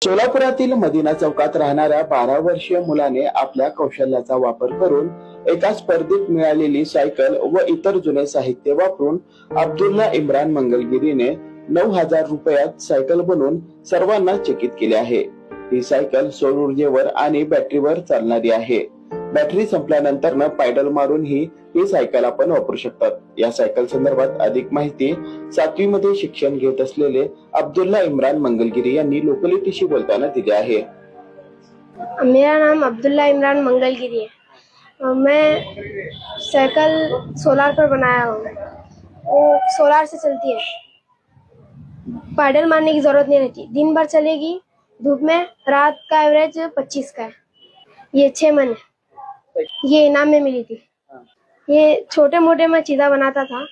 सोलापुरातील मदिना चौकात राहणाऱ्या 12 वर्षीय मुलाने आपल्या कौशल्याचा वापर करून एका स्पर्धेत मिळालेली सायकल व इतर जुने साहित्य वापरून अब्दुल्ला इम्रान मंगलगिरीने 9,000 रुपयात सायकल बनवून सर्वांना चकित केले आहे। ही सायकल सौर ऊर्जेवर आणि बॅटरीवर चालणारी आहे। बॅटरी संपल्यानंतर पायडल मारून ही सायकल आपण वापरू शकतात। या सायकल संदर्भात अधिक माहिती 7वी मध्ये शिक्षण घेत असलेले अब्दुल्ला इम्रान मंगलगिरी यांनी लोकलिटीशी बोलताना दिली आहे। मेरा नाम अब्दुल्ला इमरान मंगलगिरी है। मैं साइकिल सोलार पर बनाया हूँ। वो सोलार से चलती है, पैडल मारने की जरूरत नहीं रहती, दिन भर चलेगी धूप में। रात का एवरेज 25 का है। ये 6 मन है। ये इनाम में मिली थी। ये छोटे मोटे मैं चीज़ा बनाता था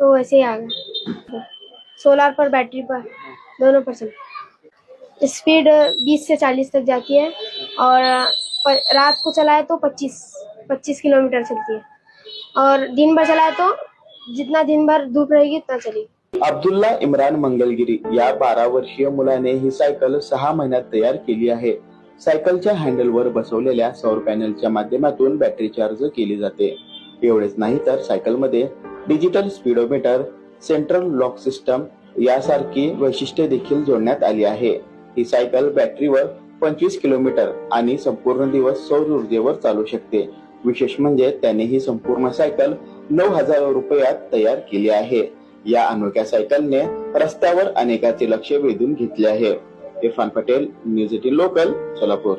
तो वैसे ही आ गया। सोलार पर बैटरी पर दोनों पर चलती। स्पीड 20 से 40 तक जाती है और रात को चलाए तो 25 किलोमीटर चलती है और दिन भर चलाए तो जितना दिन भर धूप रहेगी उतना चलेगी। अब्दुल्ला इम्रान मंगलगिरी या 12 वर्षीय मुलाने ही सायकल 6 महिन्यात तयार केली आहे। सायकलच्या हँडलवर बसवलेल्या सौर पॅनलच्या माध्यमातून बॅटरी चार्ज केली जाते। एवढेच नाही तर सायकलमध्ये digital speedometer, central lock system यासारखी वैशिष्ट्ये देखील जोडण्यात आली आहे। ही सायकल बॅटरीवर 25 किलोमीटर आणि संपूर्ण दिवस सौर ऊर्जेवर चालू शकते। विशेष म्हणजे त्याने ही संपूर्ण सायकल 9,000 रुपयात तयार केली आहे। या अनोख्या सायकलने रस्त्यावर अनेकांचे लक्ष वेधून घेतले आहे। Irfan Patel, news 18 local, Solapur.